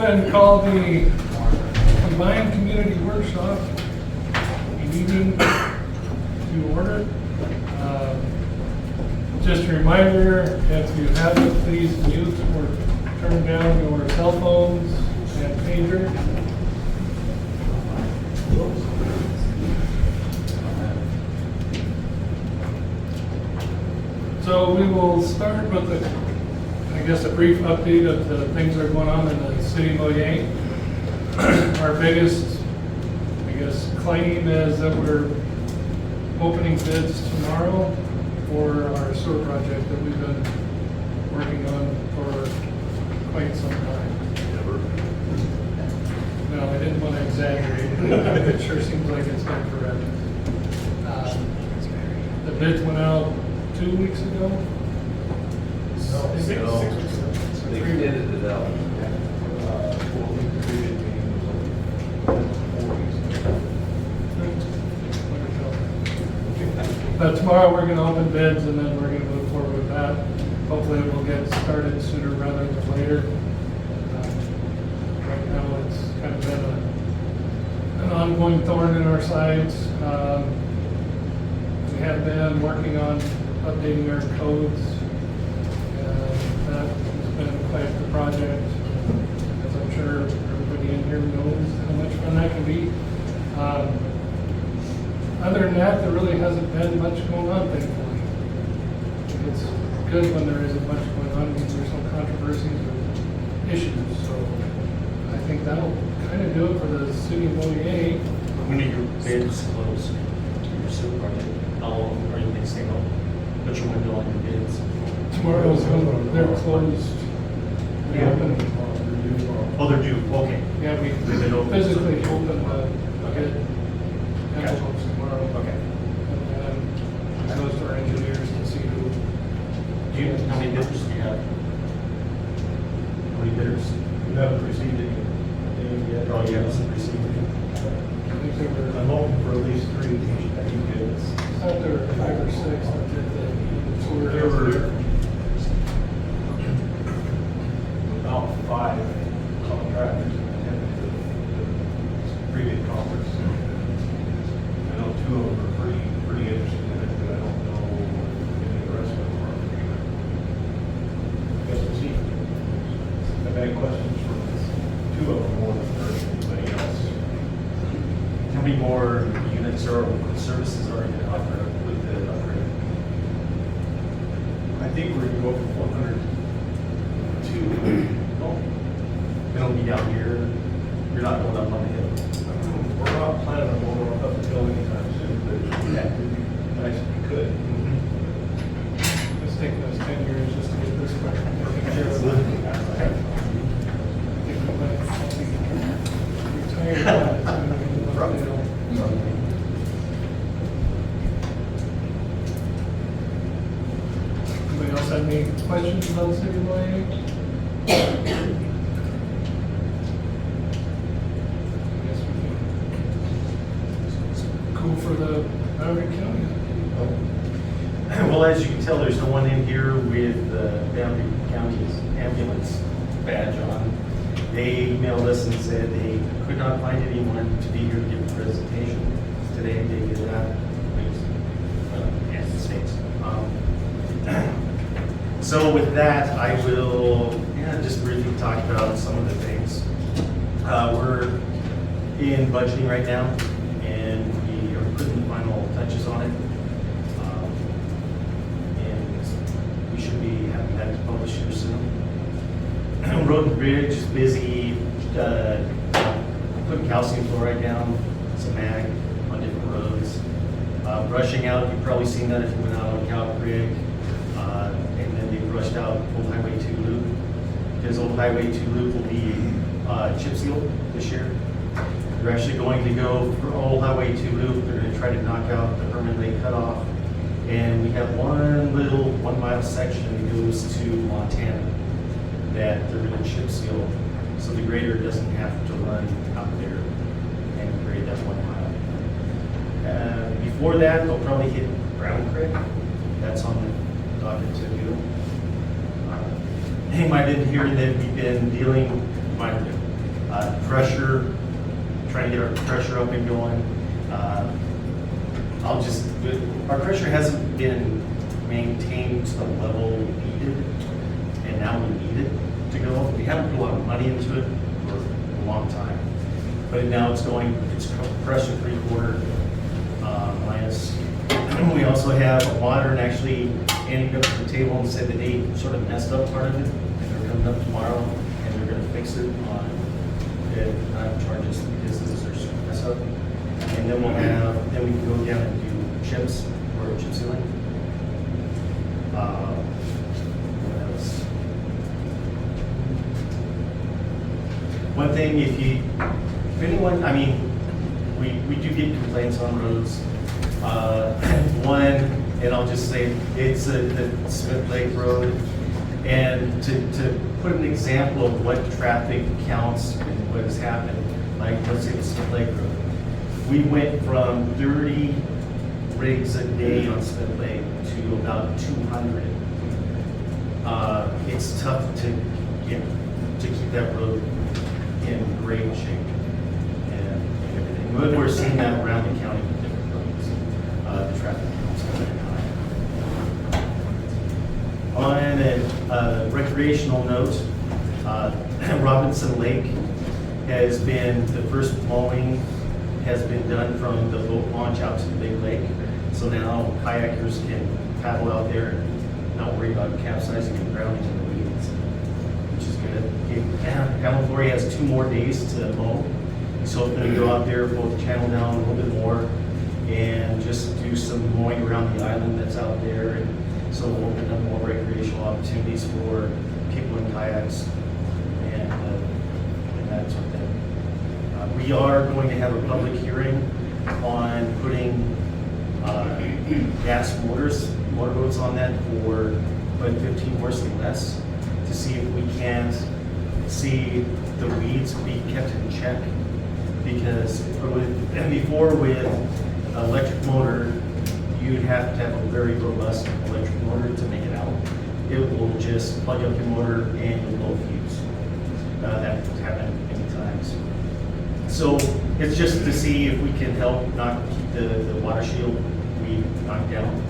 and call the combined community workshop meeting to order. Just a reminder, if you haven't, please mute or turn down your cell phones and pager. So we will start with a brief update of the things that are going on in the city of Moyie. Our biggest, claim is that we're opening bids tomorrow for our sewer project that we've been working on for quite some time. No, I didn't want to exaggerate. It sure seems like it's been forever. The bids went out 2 weeks ago. No, 6 weeks ago. They extended it out. 4-week period meeting was 4 weeks ago. But tomorrow we're going to open bids and then we're going to move forward with that. Hopefully we'll get started sooner rather than later. Right now it's kind of been an ongoing thorn in our sides. We have been working on updating our codes. That has been quite the project. As I'm sure everybody in here knows how much fun that can be. Other than that, there really hasn't been much going on, thankfully. It's good when there isn't much going on, because there's no controversies or issues. So I think that'll kind of do it for the city of Moyie. When are your bids closed? Your sewer project? How long are you going to stay open? What's your window on your bids? Tomorrow's when they're closed. We open. Oh, they're due. Okay. Yeah, we They've been open. physically open the bid envelopes tomorrow. Okay. And then it goes to our engineers to see who. How many bidders do you have? How many bidders? You haven't received any yet? Oh, you haven't received any? I think there were, I'm hoping for at least 3 that you bids. I thought there were 5 or 6 that did the tour. There were about 5 contractors that attended the previous conference. I know 2 of them are pretty interested in it, but I don't know if any of the rest of them are. I guess we'll see. I've had questions from 2 of them more than anybody else. How many more units or services are you going to offer with the upgrade? I think we're going to go from 100 to It'll be down here. You're not going up on the hill. we're not planning on going up the hill anytime soon, but yeah, it'd be nice if we could. It's taken us 10 years just to get this question taken care of. I think we might be retired by the time we get up the hill. Anybody else have any questions about the city of Moyie? Guess we can go for the Boundary County. Well, as you can tell, there's no one in here with the Boundary County's ambulance badge on. They emailed us and said they could not find anyone to be here to give a presentation today. They did that. Yes, the states. So with that, I will just briefly talk about some of the things. We're in budgeting right now, and we are putting the final touches on it. And we should be having that published here soon. Road and Bridge is busy putting calcium chloride down, some mag on different roads. Brushing out, you've probably seen that if you went out on Cow Creek. And then they brushed out Old Highway 2 loop. Because Old Highway 2 loop will be chip sealed this year. They're actually going to go for Old Highway 2 loop. They're going to try to knock out the Herman Lake cutoff. And we have one little 1 mile section that goes to Montana that they're going to chip seal, so the grader doesn't have to run out there and grade that 1 mile. Before that, they'll probably hit Brown Creek. That's on the docket to do. You might have heard that we've been dealing, Pressure, trying to get our pressure up and going. Our pressure hasn't been maintained to the level we needed, and now we need it to go. We haven't put a lot of money into it for a long time, but now it's pressure 3/4 minus. We also have water, and actually Andy up to the table and said that they sort of messed up part of it, and they're coming up tomorrow, and they're gonna fix it on it, not charge us because this is their mess up. And then then we can go down and do chips or chip sealing. What else? One thing, if anyone, I mean, we do get complaints on roads. One, and I'll just say, it's the Smith Lake Road. And to put an example of what traffic counts and what has happened, like let's say the Smith Lake Road. We went from 30 rigs a day on Smith Lake to about 200. It's tough to keep that road in great shape and everything. But we're seeing that around the county with different roads. The traffic counts are very high. On a recreational note, Robinson Lake has been, the first mowing has been done from the boat launch out to the big lake. So now kayakers can paddle out there and not worry about capsizing and drowning in the weeds, which is good. Hamilton Ferry has 2 more days to mow. So hoping to go out there, pull the channel down a little bit more, and just do some mowing around the island that's out there. And so we'll open up more recreational opportunities for people in kayaks and that sort of thing. We are going to have a public hearing on putting gas motorboats on that for 15 horse and less, to see if we can't see the weeds be kept in check. Because before with electric motor, you'd have to have a very robust electric motor to make it out. It will just plug up your motor and you'll blow a fuse. That's happened many times. So it's just to see if we can help not keep the water shield weed knocked down.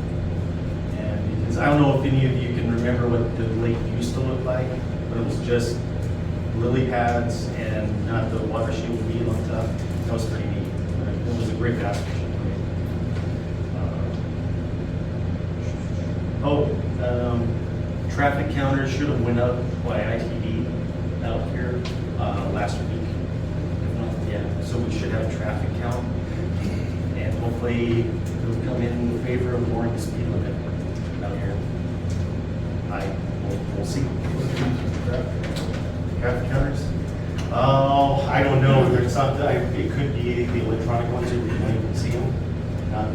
And because I don't know if any of you can remember what the lake used to look like, but it was just lily pads and not the water shield weed on top. That was pretty neat. It was a great bass fishing lake. Traffic counters should have went up by ITD out here last week. So we should have a traffic count, and hopefully it'll come in favor of lowering the speed limit out here. We'll see. Traffic counters? Oh, I don't know. There's not. It could be the electronic ones that we don't even see them. Not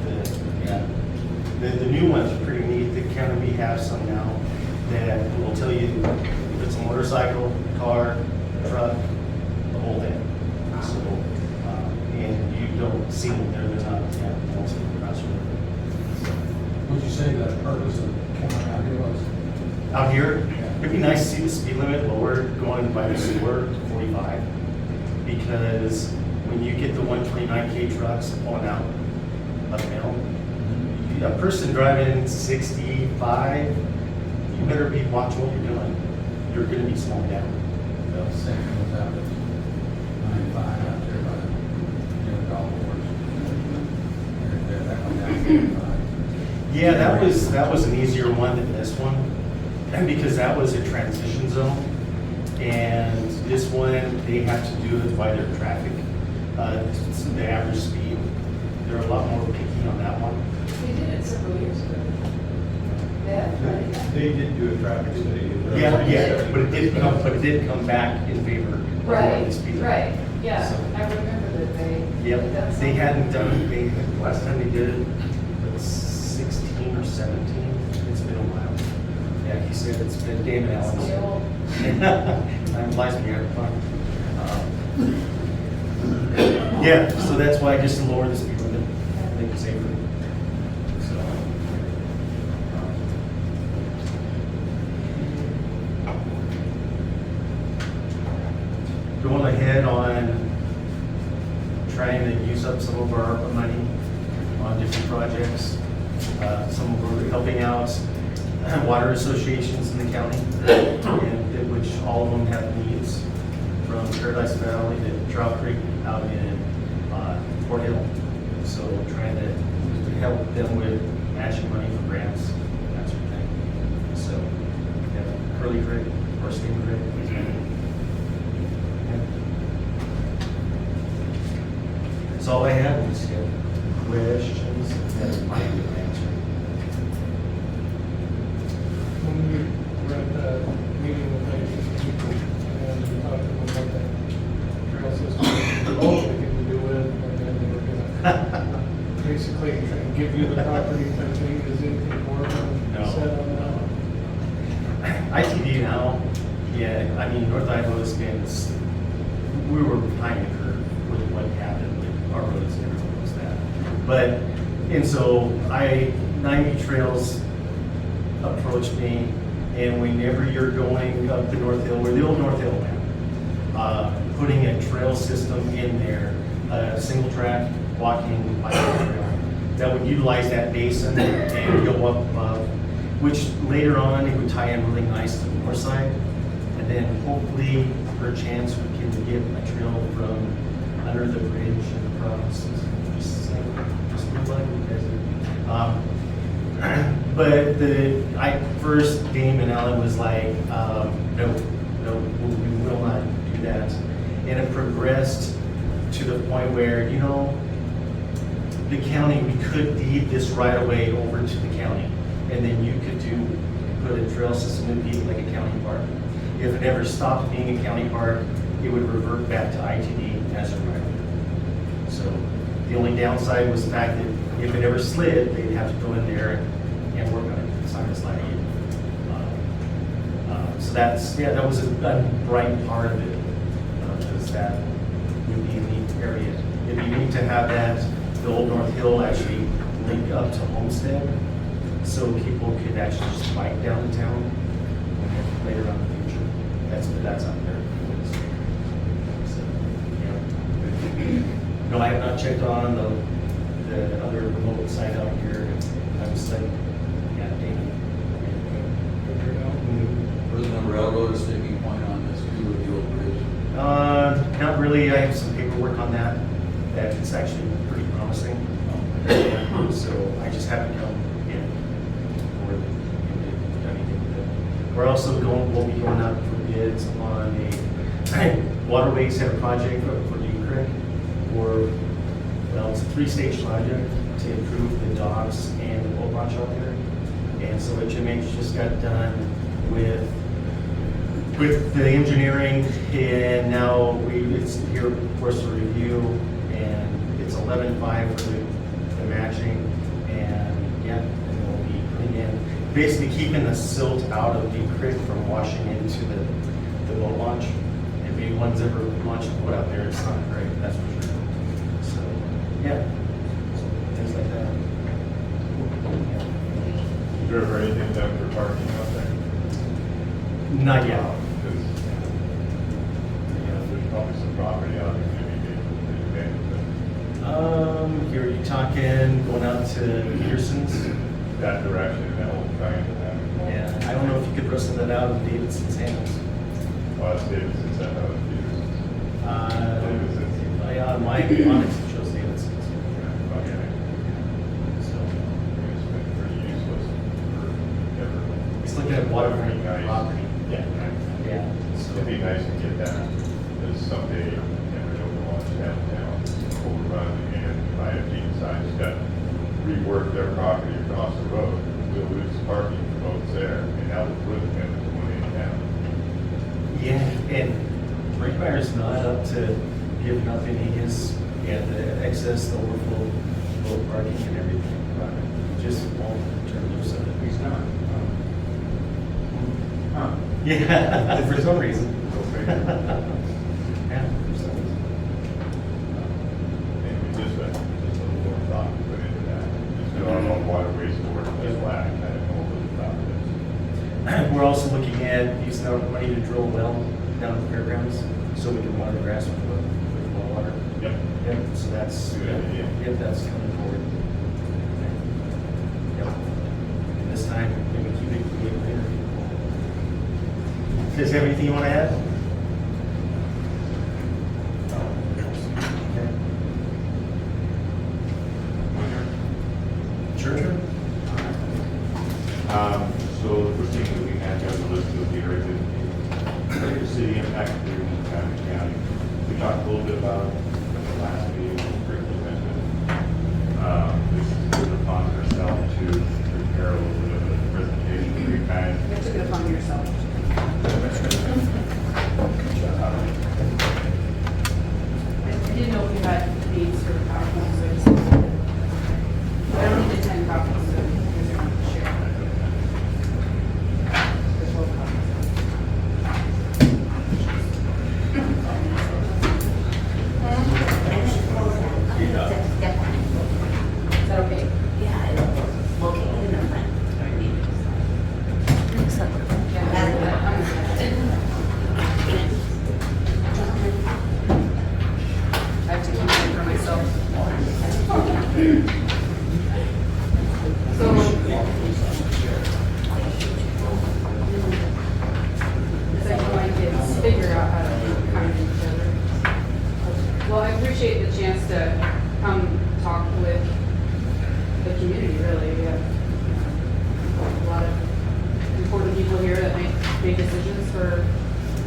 the new ones are pretty neat. The counter, we have some now that will tell you if it's a motorcycle, car, truck, the whole thing. So, and you don't see them there, they're not, don't see them across the road. Would you say the purpose of coming out here was? Out here, it'd be nice to see the speed limit lower going by the sewer to 45. Because when you get the 129K trucks pulling out uphill, a person driving 65, you better be watching what you're doing. You're going to be slowing down. The same thing was out at 95 out there by the golf course. That one down 55. Yeah, that was an easier one than this one, and because that was a transition zone, and this one they have to do it by their traffic, the average speed. They're a lot more picky on that one. We did it several years ago. Yeah, right. They did do a traffic study. Yeah, but it did come back in favor of Right, the speed limit. right, yeah, So- I remember that they. Yep, did that they some- hadn't done, last time they did it, was 16 or 17, it's been a while. Yeah, he said it's been David Allen. Still, Time flies when you're having fun. Yeah, so that's why just to lower the speed limit, make it safer. So, going going ahead on trying to use up some of our ARPA money on different projects. Some of we're helping out water associations in the county, and which all of them have needs, from Paradise Valley to Trout Creek out in Fort Hill. So trying to help them with matching money for grants, that sort of thing. So, yeah, Curly Creek or Steam Creek. That's all I have. Is questions that might be answered. When we were at the meeting with the and we talked about that trail system, all anything to do with, and then they were gonna basically try and give you the property type thing. Is anything more No. said on that? ITD now, yeah, I mean, North Idaho has been, we were behind the curve with what happened with our roads and everything was that. But, and so 90 Trails approached me, and whenever you're going up the North Hill, we're the old North Hill now, putting a trail system in there, a single track walking bike trail that would utilize that basin and go up above, which later on it would tie in really nice to the north side. And then hopefully, perchance, we can get a trail from under the bridge and across. Just look like you guys do. But first, Dame and Ellen was like, no, we will not do that. And it progressed to the point where, you know, the county, we could deed this right away over to the county. And then you could put a trail system and be like a county park. If it ever stopped being a county park, it would revert back to ITD as a right. So the only downside was the fact that if it ever slid, they'd have to go in there and work on it, sign this line. So that was a bright part of it, because that would be a neat area. It'd be neat to have that, the old North Hill actually link up to Homestead, so people could actually just bike down to town later on in the future. That's up there. So, yeah. No, I have not checked on the other remote site out here. I was like, yeah, Dana. Wasn't a railroad a sticking point on this too with the old bridge? Not really. I have some paperwork on that it's actually pretty promising. So I just haven't come in or done anything with it. We're also we'll be going out for bids on a waterway center project for New Creek. Well, it's a 3-stage project to improve the docks and the boat launch out there. And so HMH just got done with the engineering, and now it's here for us to review, and it's 11.5 for the matching, and yeah, and we'll be putting in, basically keeping the silt out of Deep Creek from washing into the boat launch. If anyone's ever launched a boat out there, it's not great, that's for sure. So, yeah, things like that. Is there ever anything done for parking out there? Not yet. Because, there's probably some property out there maybe they abandoned. Here, you talking going out to Peterson's? That direction, that whole triangle. Yeah, I don't know if you could rustle that out of Davidson's hands. Well, that's Davidson's, that was Peterson's. Yeah, my Onyx shows Davidson's. Okay. So, It's been pretty useless for ever. he's looking at waterfront It'd be nice. property. Yeah. Yeah. It'd be nice to get that, because someday, never know the launch downtown, overrun, and if IFG decides to rework their property across the road, we'll lose parking for boats there, and that will put them to one in town. Yeah, and Brinkmeyer's not up to giving up any of his, the excess, the overflow, boat parking and everything. He just won't turn loose of it. He's not. Huh. Yeah, for some reason. Go figure. Yeah, for some reason. And just a little more thought put into that. Just know our waterways board, just lack, kind of know a little about this. We're also looking at using our money to drill a well down at the fairgrounds, So we can water the grass with well water. Yep. Yep, so that's, Good idea. yep, that's coming forward. Yep. And this time, maybe keep it cleaner. Does have anything you want to add? Okay. Sure. So the first thing that we had on the list was the area city impact agreement in Adams County. We talked a little bit about it at the last meeting, briefly mentioned. This is put upon ourselves to prepare a little bit of a presentation for you guys. You took it upon yourself. I didn't know if you had needs for PowerPoint, so I just. I don't need the 10 copies, so you guys are going to share. There's 12 copies. Is that okay? Yeah, it's located in the front. I have to keep it for myself. So, it's like when my kids figure out how to kind of each other. Well, I appreciate the chance to come talk with the community, really. We have a lot of important people here that make decisions for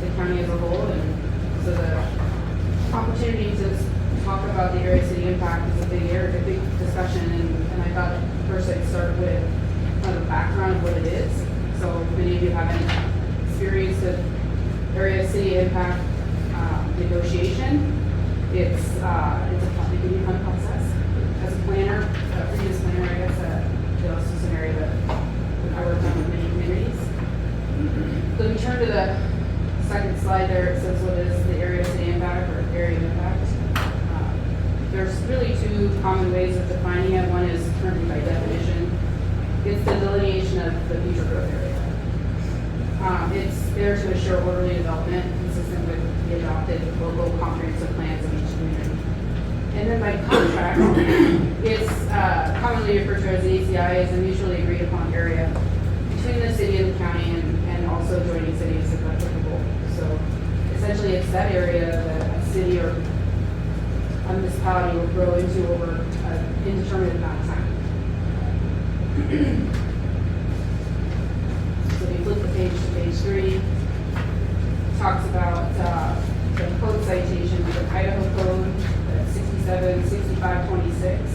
the county as a whole, and so the opportunity to talk about the area city impact is a big discussion, and I thought first I'd start with kind of the background of what it is. So if many of you have any experience with area city impact negotiation, it can be a fun process. As a planner, previous planner, I guess, this is an area that I worked on with many communities. So we turn to the second slide there, it says what is the area city impact or area of impact. There's really two common ways of defining it. One is currently by definition. It's the delineation of the future growth area. It's there to assure orderly development consistent with the adopted local comprehensive plans of each community. And then by contract, it's commonly referred to as the ACI, as a mutually agreed upon area between the city and the county, and also joining cities if applicable. So essentially it's that area that a city or a municipality will grow into over an indeterminate amount of time. So if you flip the page to page 3, it talks about the code citation of the Idaho Code 676526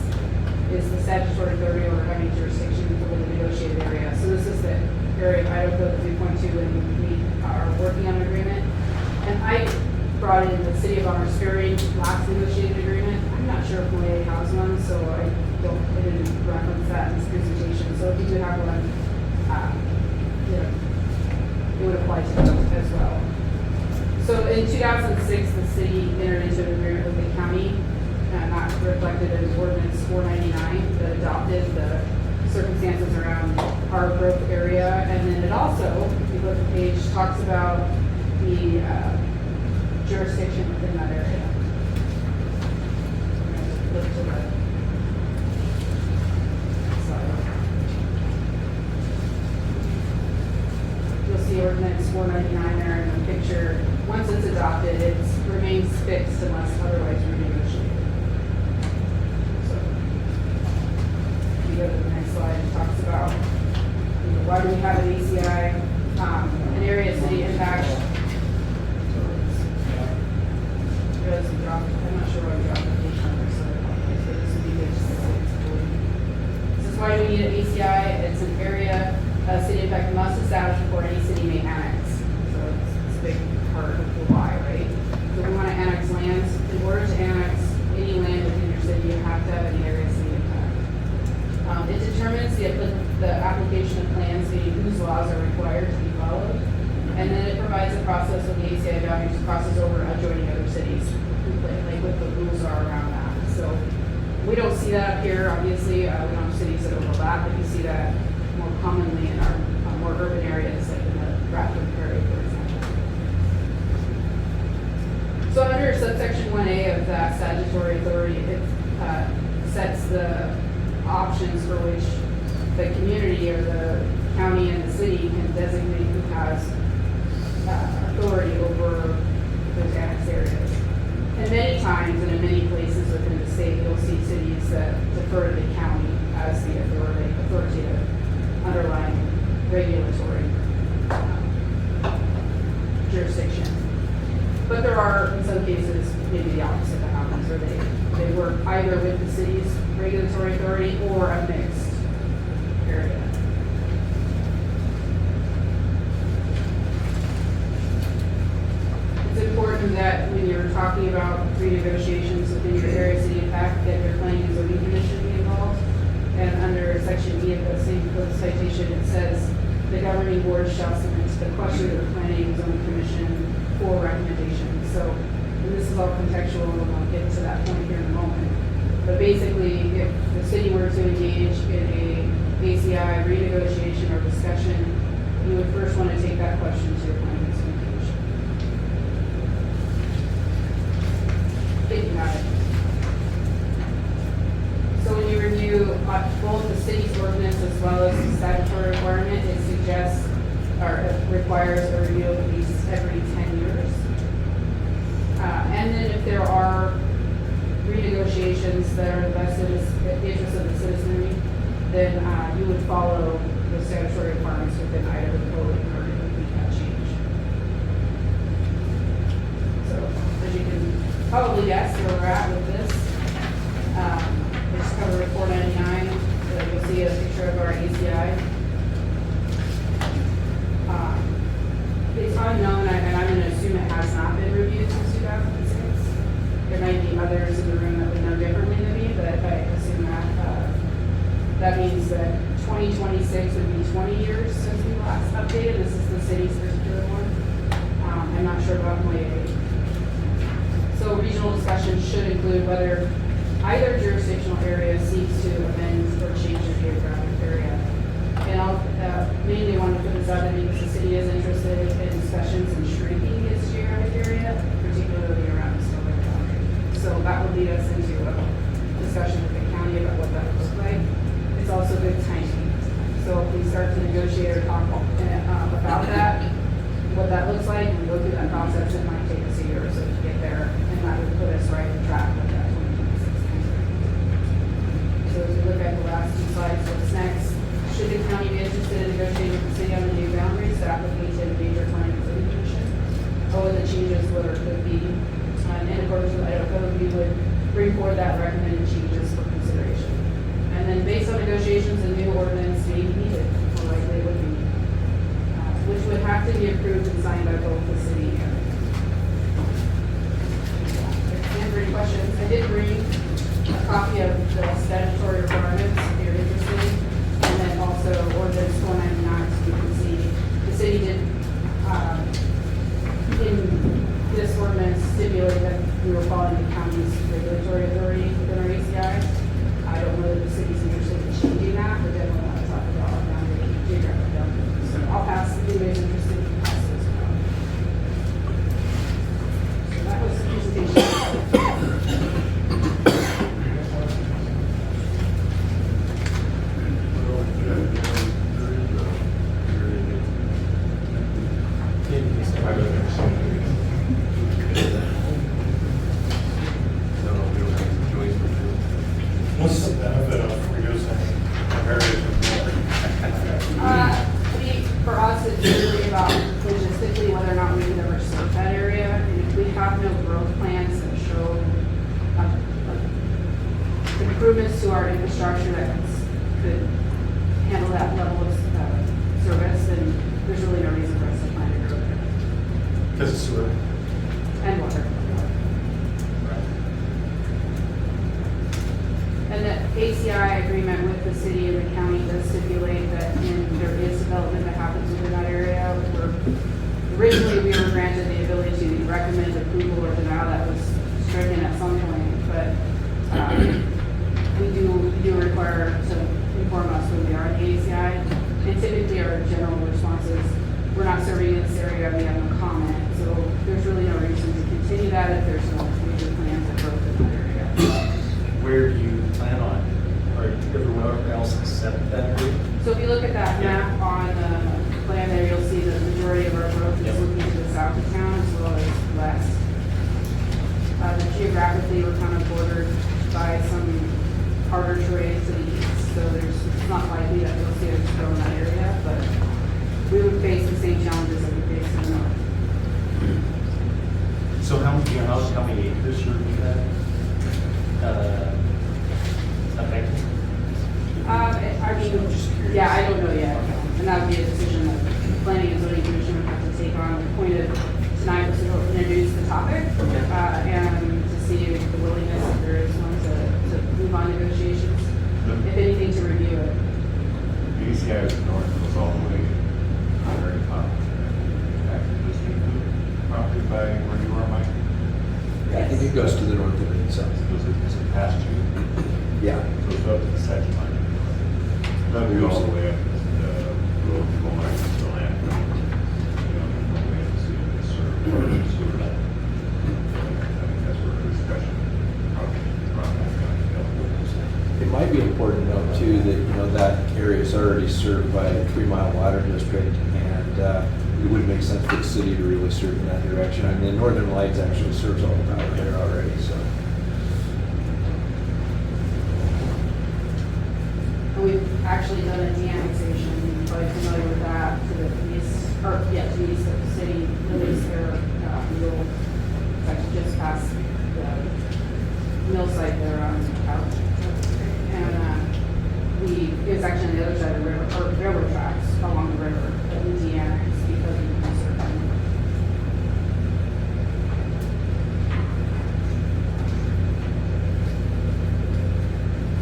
is the statutory authority over having jurisdiction over the negotiated area. So this is the area of Idaho Code 3.2, and we are working on an agreement. And I brought in the City of Ferry last negotiated agreement. I'm not sure if Moyie has one, so I didn't reference that in this presentation. So if you do have one, it would apply to them as well. So in 2006, the city entered into an agreement with the county, not reflected in ordinance 499, that adopted the circumstances around our growth area. And then it also, if you look at the page, talks about the jurisdiction within that area. Look to the slide. You'll see ordinance 499 there in the picture. Once it's adopted, it remains fixed unless otherwise renegotiated. So, if you go to the next slide, it talks about why do we have an ACI, an area city impact. I'm not sure why we dropped the page number, so this would be good just to see. This is why we need an ACI. It's an area city impact must establish before any city may annex. So it's a big part of the why, right? So we want to annex lands. In order to annex any land within your city, you have to have an area city impact. It determines the application of plans, meaning whose laws are required to be followed. And then it provides a process with the ACI values to crosses over adjoining other cities, like what the rules are around that. So we don't see that up here, obviously. We don't have cities that overlap, but you see that more commonly in our more urban areas, like in the Bradford Ferry, for example. 2.1A of that statutory authority, it sets the options for which the community or the county and the city can designate who has authority over those annexed areas. And many times and in many places within the state, you'll see cities that defer to the county as the authoritative underlying regulatory jurisdiction. But there are, in some cases, maybe the opposite that happens, where they work either with the city's regulatory authority or a mixed area. It's important that when you're talking about renegotiations within your area city impact, that your planning and zoning commission be involved. And under section E of the same code citation, it says the governing board shall submit the question to the planning and zoning commission for recommendation. So, and this is all contextual, and we'll get to that point here in a moment. But basically, if the city were to engage in a ACI renegotiation or discussion, you would first want to take that question to your planning and zoning commission. Thinking about it. So when you review both the city's ordinance as well as the statutory requirement, it suggests or it requires a review at least every 10 years. And then if there are renegotiations that are in the best interest of the citizenry, then you would follow the statutory requirements within Idaho code in order to complete that change. So as you can probably guess where we're at with this. We just covered 499. You'll see a picture of our ACI. It's unknown, and I'm going to assume it has not been reviewed since 2006. There might be others in the room that would know differently than me, but I assume that that means that 2026 would be 20 years since we last updated. This is the city's particular one. I'm not sure about Moyie. So regional discussion should include whether either jurisdictional area seeks to amend or change the geographic area. And I'll mainly want to put this out there because the city is interested in discussions in shrinking its geographic area, particularly around the Silver Boundary. So that will lead us into a discussion with the county about what that looks like. It's also good timing. So if we start to negotiate or talk about that, what that looks like, and we go through that process, it might take us a year or so to get there, and that would put us right on track with that 2026 timeframe. So as we look at the last two slides, what's next? Should the county be interested in negotiating with the city on the new boundaries, that would lead to a major planning and zoning commission. Or the changes would or could be, in accordance with Idaho code, we would bring forward that recommended changes for consideration. And then based on negotiations, a new ordinance may be needed, or likely would be, which would have to be approved and signed by both the city and answer any questions. I did bring a copy of the statutory requirements if you're interested. And then also ordinance 499, so you can see the city did, in this ordinance stipulate that we were following the county's regulatory authority within our ACI. I don't know that the city's interested in changing that, but definitely want to talk about our boundary, geographic boundary. So I'll pass, if anybody's interested, pass this around. So that was the presentation. What's the benefit of reducing areas of For us, it's really about logistically whether or not we can ever serve that area. And if we have no growth plans that show improvements to our infrastructure that could handle that level of service, then there's really no reason for us to plan to grow there. Because it's sewer. And water. And the ACI agreement with the city and the county does stipulate that when there is development that happens within that area, originally we were granted the ability to recommend approval or denial. That was stricken at some point, but we do require to inform us when we are in the ACI. And typically our general response is, we're not serving in this area, we have no comment. So there's really no reason to continue that if there's no major plan geographically, we're kind of bordered by some harder terrain to the east, so it's not likely that you'll see us grow in that area, but we would face the same challenges that we face in the north. So how many acres are we at? Affected? I mean, Just curious. yeah, I don't know yet, and that would be a decision that the planning and zoning commission would have to take on. The point of tonight was to introduce the topic, and to see if the willingness, if there is one, to move on negotiations, if anything, to review it. BCI is north, goes all the way to the very top. Actually, this is property by where you are, Mike. Yeah, I think it goes to the north of it, so, Is it past you? yeah. So it's up to the section line. That'll be all the way up the road to go back to the land. You know, the way to see if it's served or sewer. I think that's where the discussion probably. It might be important to note too that, you know, that area is already served by the 3 Mile Water District, and it wouldn't make sense for the city to really serve in that direction. And the Northern Lights actually serves all the power there already, so. And we've actually done a de-annexation, you're probably familiar with that, to the east, or, yeah, to the east of the city, release their, mill, actually just past the mill site there on Couch. And, it was actually on the other side of the river, or railroad tracks along the river, that we de-annexed because we couldn't serve them.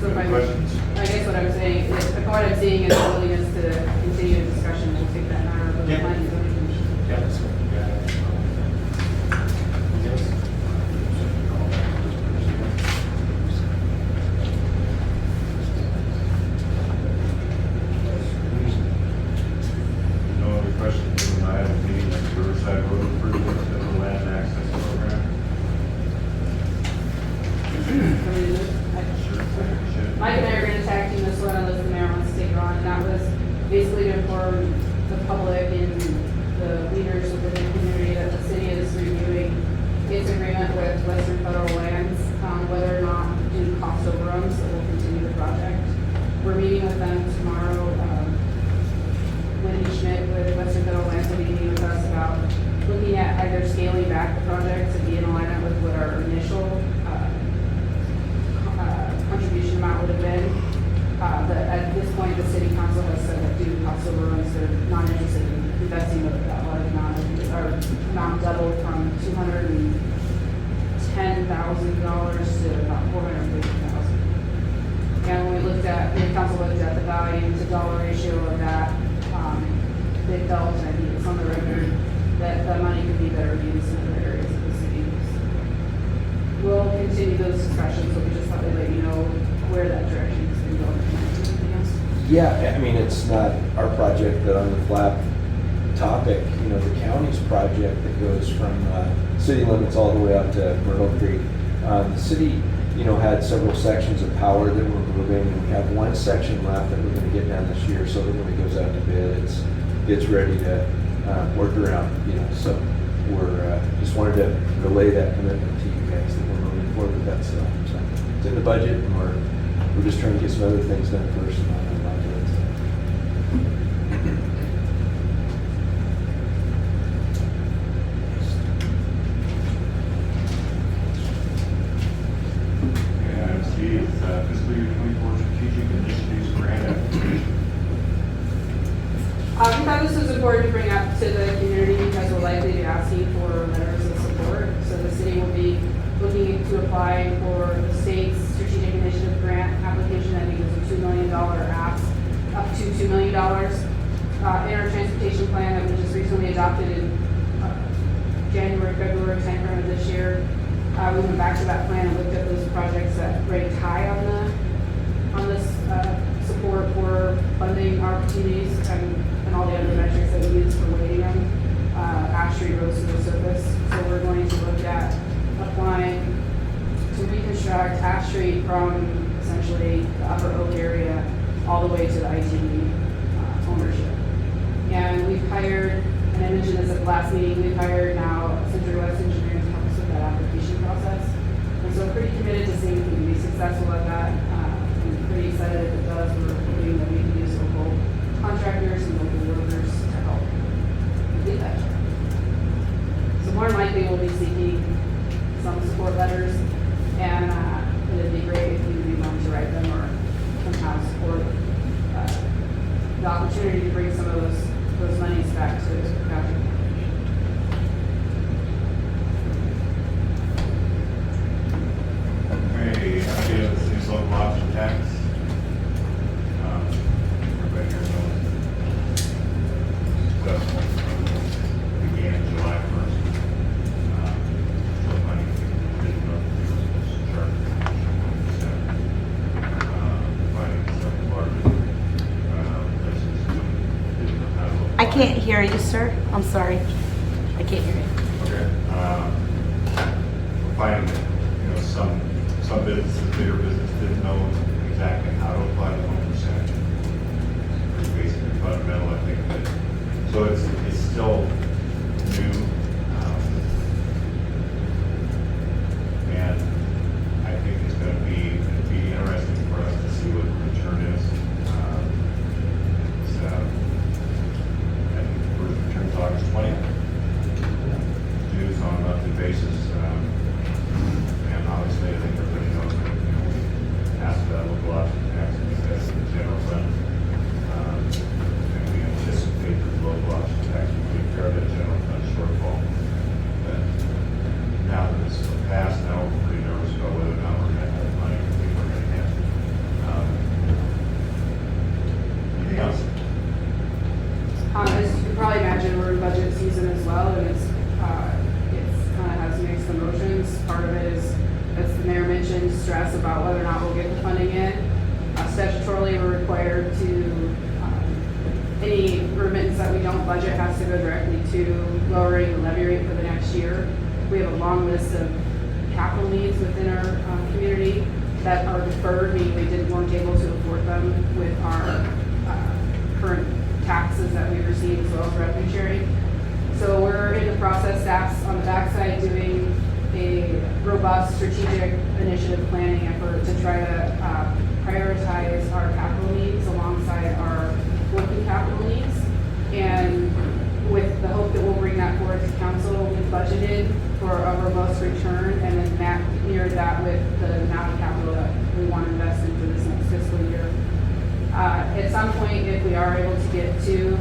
So if Any questions? I guess what I'm saying is, what I'm seeing is a willingness to continue the discussion, we'll take that matter of the Yeah. planning and zoning commission. Yeah, that's what we got. Yes. No other questions from the item meeting on Riverside Road improvement and the land access program? Mike and I are gonna tag team this one unless the mayor wants to take it on, and that was basically to inform the public and the leaders within the community that the city is reviewing its agreement with Western Federal Lands, whether or not due to cost overruns, that will continue the project. We're meeting with them tomorrow. Wendy Schmidt with Western Federal Lands will be meeting with us about looking at either scaling back the project to be in alignment with what our initial contribution amount would have been. But at this point, the city council has said that due to cost overruns, they're not interested in investing that large amount. Our amount doubled from $210,000 to about $450,000. And when we looked at, the council looked at the value to dollar ratio of that, they felt, and I think it's on the record, that the money could be better used in other areas of the city. We'll continue those discussions, but we just thought we'd let you know where that direction has been going. Anything else? Yeah, I mean, it's not our project, but on the flap topic, you know, the county's project that goes from city limits all the way up to Myrtle Creek. The city, you know, had several sections of power that we're moving, and we have one section left that we're gonna get done this year, so that when it goes out to bid, it's ready to work around, you know, so we're, just wanted to relay that commitment to you guys that we're moving forward with that stuff. So it's in the budget, and we're just trying to get some other things done first and not do it. And C is fiscal year 24 strategic initiatives grant application. We thought this was important to bring up to the community because we're likely to be asking for letters of support. So the city will be looking to apply for the state's strategic initiative grant application. I think it's a $2 million ask, up to $2 million. In our transportation plan that was just recently adopted in January, February timeframe of this year, we went back to that plan and looked at those projects that ranked high on this support for funding opportunities and all the other metrics that we use for weighting them. Ash Street rose to the surface, so we're going to look at applying to reconstruct Ash Street from essentially the Upper Oak area all the way to the ITV ownership. And we've hired, and I mentioned this at the last meeting, we've hired now Century West Engineering to help us with that application process. And so support letters, and it'd be great if you'd be willing to write them or somehow support the opportunity to bring some of those monies back to Patrick. Okay, idea of the city's local option tax. Everybody here knows. Successful. Began July 1st. So money didn't know if it was charged. Finding some larger places didn't know how to look. I can't hear you, sir. I'm sorry. I can't hear you. Okay. We're finding that, some businesses, bigger businesses didn't know exactly how to apply the 1%. Pretty basic and fundamental, I think that, so it's still new. And I think it's gonna be interesting for us to see what the return is. So, I think the first return is August 20th. Dues on a monthly basis. And obviously, I think everybody knows that, we passed that local option tax because of the general fund. And we anticipate that the local option tax will take care of that general fund shortfall. But now that it's passed, now we're pretty nervous about whether or not we're gonna have the money we think we're gonna get. Anything else? As you can probably imagine, we're in budget season as well, and it's kind of has mixed emotions. Part of it is, as the mayor mentioned, stress about whether or not we'll get the funding in. Statutorily, we're required to, any remittance that we don't budget has to go directly to lowering the levy rate for the next year. We have a long list of capital needs within our community that are deferred, meaning we weren't able to afford them with our current taxes that we receive as well as revenue sharing. So we're in the process, staff's on the backside doing a robust strategic initiative planning effort to try to prioritize our capital needs alongside our working capital needs. And with the hope that we'll bring that forward to council, we budgeted for a robust return and then mirrored that with the amount of capital that we want to invest into this next fiscal year. At some point, if we are able to get to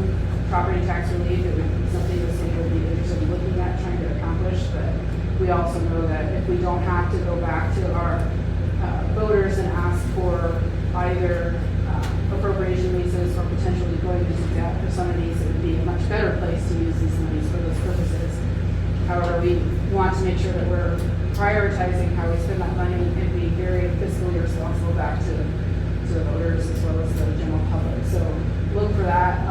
property tax relief, it would be something the city would be interested in looking at trying to accomplish. But we also know that if we don't have to go back to our voters and ask for either appropriation leases or potentially going to do that for some of these, it would be a much better place to use these monies for those purposes. However, we want to make sure that we're prioritizing how we spend that money and being very fiscally responsible back to the voters as well as the general public. So look for that.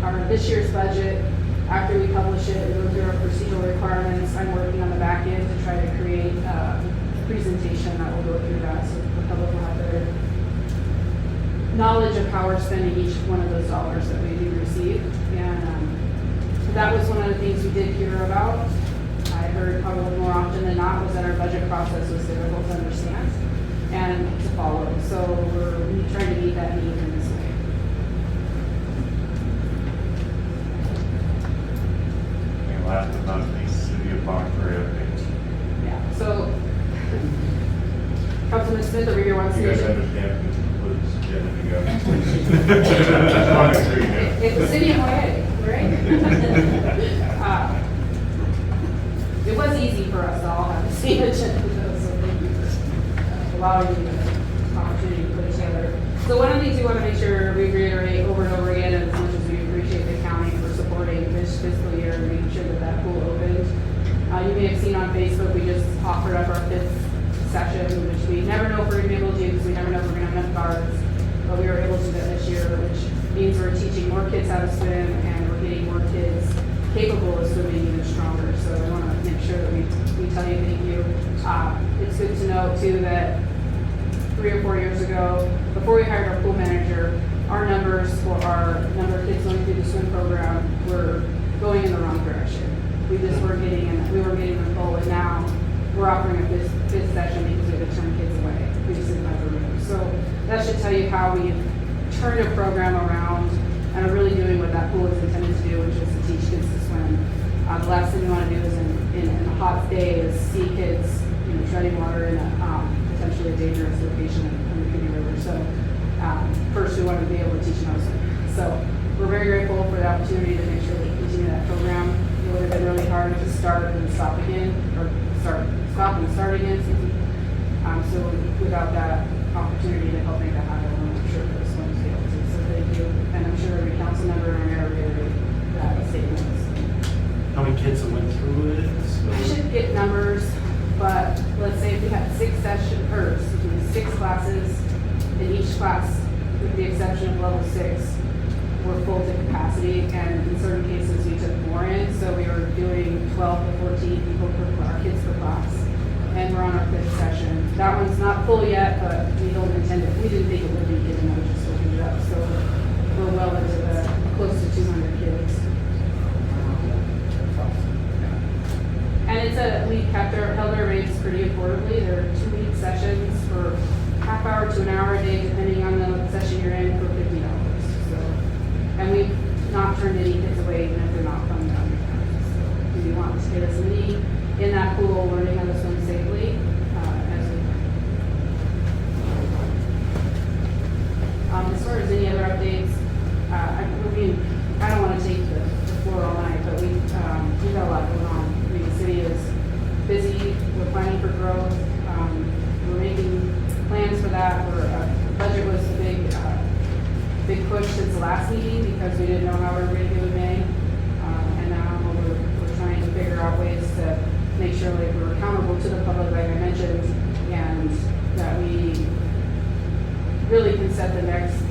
Our this year's budget, after we publish it, we go through our procedural requirements. I'm working on the back end to try to create a presentation that will go through that so the public will have better knowledge of how we're spending each one of those dollars that we do receive. And that was one of the things we did hear about. I heard probably more often than not was that our budget process was difficult to understand and to follow. So we're trying to meet that need in this way. And last but not least, City of Montclair updates. Yeah, so Councilman Smith over here wants You guys to. understand who put this agenda together? Just want to make sure you know. It's the city of Moyie, right? It was easy for us to all have the same agenda, though, so thank you for allowing me the opportunity to put it together. So one of the things we want to make sure we reiterate over and over again, as much as we appreciate the county for supporting this fiscal year and making sure that that pool opened. You may have seen on Facebook, we just offered up our 5th session, which we never know if we're going to be able to do because we never know if we're going to have enough guards. But we were able to do that this year, which means we're teaching more kids how to swim and we're getting more kids capable of swimming even stronger. So I want to make sure that we tell you thank you. It's good to know too that 3 or 4 years ago, before we hired our pool manager, our numbers for our number of kids going through the swim program were going in the wrong direction. We just weren't getting we were getting them full, and now we're offering a fifth session because we have to turn kids away. We just didn't have the room. So that should tell you how we've turned a program around and are really doing what that pool is intended to do, which is to teach kids to swim. The last thing we want to do is in a hot day is see kids treading water in a potentially a dangerous location on the Kitty River. So first we wanted to be able to teach them how to swim. So we're very grateful for the opportunity to make sure we continue that program. It would have been really hard to start and stop again, or stop and start again. So without that opportunity to help make that happen, I'm sure those ones be able to. So thank you, and I'm sure every council member and mayor reiterate that statement. How many kids that went through it? We should get numbers, but let's say if we had 6 classes, in each class, with the exception of level 6, we're full to capacity, and in certain cases we took more in, so we were doing 12 to 14 people our kids per class, and we're on our 5th session. That one's not full yet, but we don't intend it. We didn't think it would be given we just opened it up, so we're well into the close to 200 kids. And it's we held our rates pretty affordably. They're 2-week sessions for half hour to an hour a day, depending on the session you're in, for $50. So, and we've not turned any kids away, even if they're not from down here. So we want to get as many in that pool learning how to swim safely as we can. As far as any other updates, I don't want to take the floor all night, but we've got a lot going on. The city is busy. We're planning for growth. We're making plans for that. The budget was a big push since the last meeting because we didn't know how we were going to do in May. And now we're trying to figure out ways to make sure that we're accountable to the public, like I mentioned, and that we really can set the next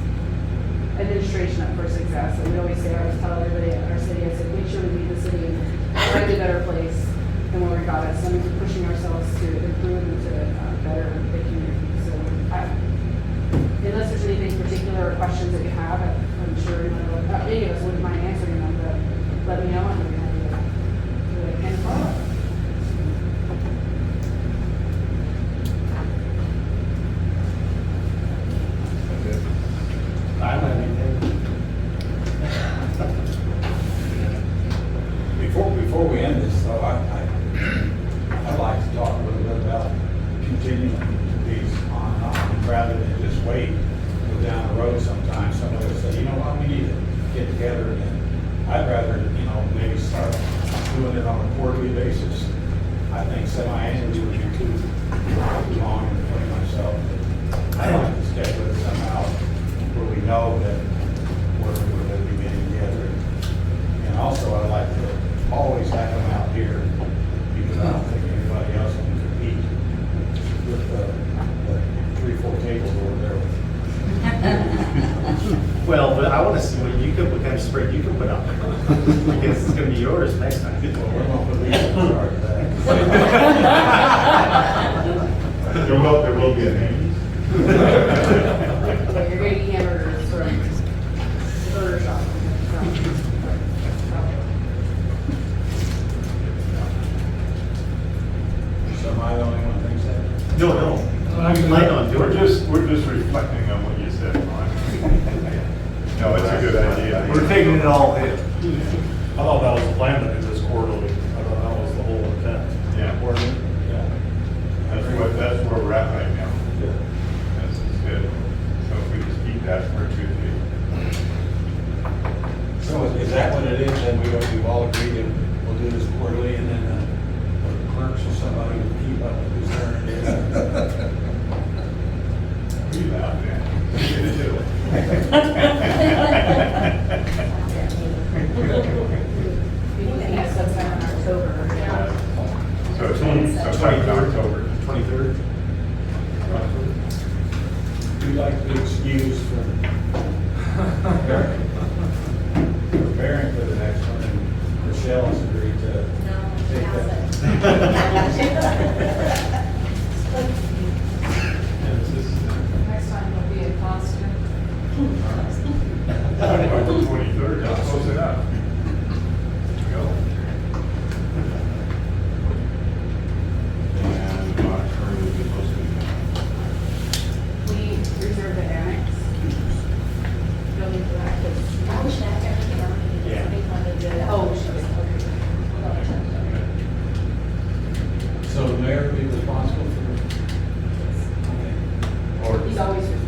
administration up for success. And we always say, I always tell everybody at our city, I said, make sure we leave the city in a slightly better place than where we got us. And we're pushing ourselves to improve and to better the community. So unless there's anything particular or questions that you have, I'm sure any of us wouldn't mind answering them, but let me know and we'll be happy to do what I can to follow up. I don't have anything. Before we end this, though, I'd like to talk a little bit about continuing these on and on, rather than just wait, go down the road sometime, somebody will say, you know what, we need to get together again. I'd rather, maybe start doing it on a quarterly basis. I think semi-annually would be too long for myself. I'd like to schedule it somehow where we know that we're going to be getting together. And also, I'd like to always have them out here, because I don't think anybody else can compete with the 3-4 tables over there. Well, but I want to see what kind of spread you can put out there. Because it's going to be yours next time. Well, we're going to put these in charge of that. There will be a name. Yeah, you're getting hamburgers from the burger shop. So am I the only one who thinks that? No. Plan on doing We're it. just reflecting on what you said, Ron. No, it's a good idea. We're taking it all in. I thought that was the plan to do this quarterly. I thought that was the whole intent. Yeah. Yeah. That's where we're at right now. That's good. So if we just keep that for 2 days. So is that what it is, then we've all agreed that we'll do this quarterly, and then the clerks or somebody will keep up with whose turn it is? We laugh, man. What are you gonna do? We can have sometime in October. So sometime in October. 23rd. We'd like to be excused from preparing for the next one, and Michelle has agreed to take that. Next time we'll be in Boston. October 23rd, that's close enough. Go. And October will be close to We reserved the annex.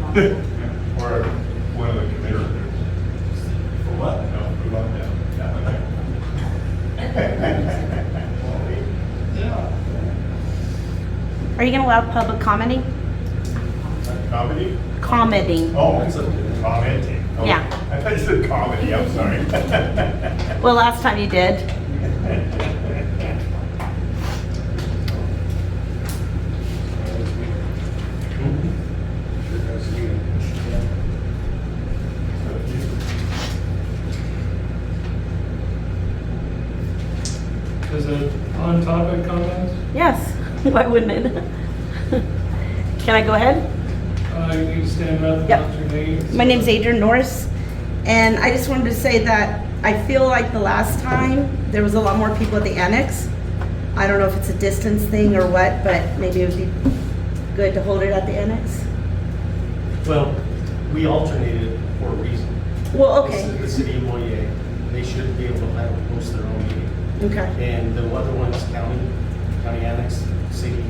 Or one of the commissioners. For what? No, move on down. Yeah. Are you gonna allow public commenting? Comedy? Commenting. Oh, commenting. Oh, Yeah. I thought you said comedy, I'm sorry. Well, last time you did. Is it on topic comments? Yes, why wouldn't it? Can I go ahead? You need to stand up and Yep. announce your name. My name's Adrian Norris, and I just wanted to say that I feel like the last time, there was a lot more people at the annex. I don't know if it's a distance thing or what, but maybe it would be good to hold it at the annex. Well, we alternated for a reason. Well, This is okay, the city of Moyie, they should be able to have host their own meeting. okay. And the other one's county annex, city,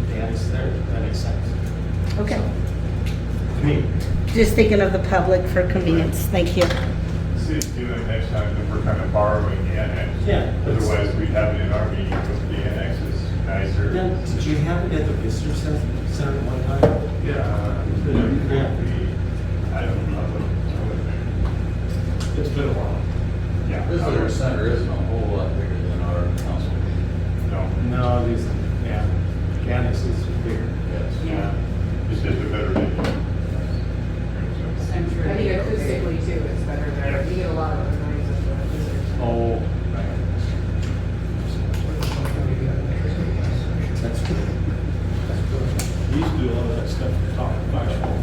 the annex there, that makes sense. Okay. To me, Just thinking of the public for convenience, thank you. City's doing it next time, if we're kind of borrowing the annex. Yeah. Otherwise, we'd have it in our meeting, but the annex is nicer. now, did you have it at the visitor center at one time? Yeah. Yeah. I don't know. It's been a while. Yeah. Visitor center isn't a whole lot bigger than our council. No. No, these, yeah, the annex is bigger. Yes. Yeah. It's just a better venue. I think acoustically too, it's better there. You get a lot of noise at the visitors. Oh, right. That's good. We used to do a lot of that stuff at the top of the flagpole.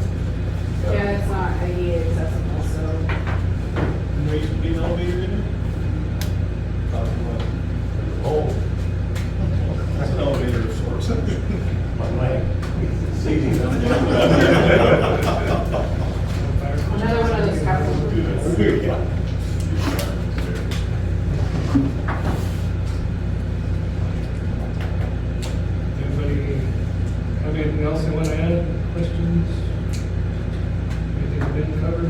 Yeah, it's not ADA accessible, so. And there used to be an elevator in there? Oh. That's an elevator of sorts. My leg. It's easy, Another one of those capital improvements. Anybody have anything else they want to add? Questions? Anything we didn't cover?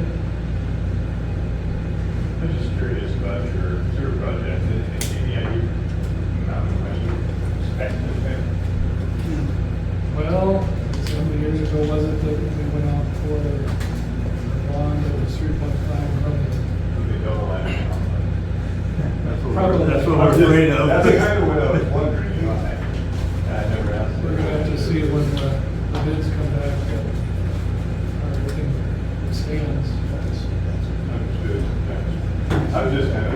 I'm just curious about your sewer project. Any idea amount of money you expect to spend? Well, so many years ago, was it that we went out for a bond that was 3.5 million? Would they double that amount? Probably. That's what we're afraid of. That's kind of what I was wondering, you know, I never asked. We're gonna have to see when the bids come back, how everything stands. Understood. I was just kind of.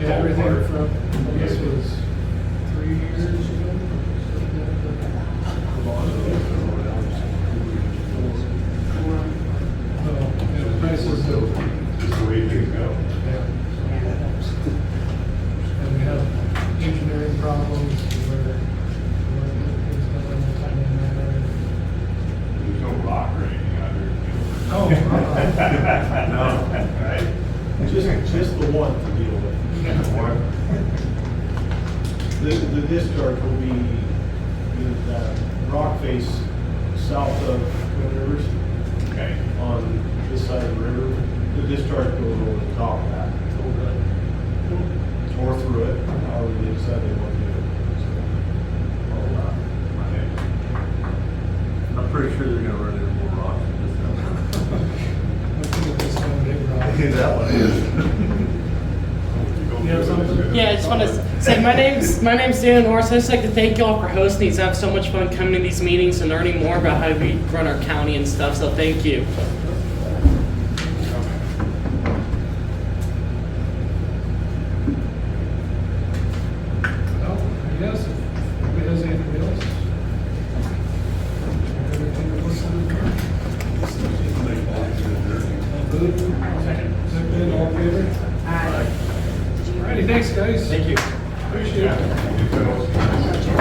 Yeah, everything from, I guess it was 3 years ago. No, the prices of, Just the way things go. yeah. And we have engineering problems where things done in a timely manner. There's no rock or anything under. Oh, No. Right? Just the one to deal with. One. The discharge will be that rock face south of Twin Rivers Okay. on this side of the river. The discharge goes over the top of that. Or through it, however they decide they want to do it. I'm pretty sure they're gonna run into more rocks than Looking at this one big rock. That one is. You have something? Yeah, I just want to say my name's Dan Norris. I just like to thank y'all for hosting these. I have so much fun coming to these meetings and learning more about how we run our county and stuff. So thank you. Well, I guess if nobody has anything else. Everything that was on the card. Moved. Seconded, all in favor? Alrighty, thanks, guys. Thank you. Appreciate it. Yeah.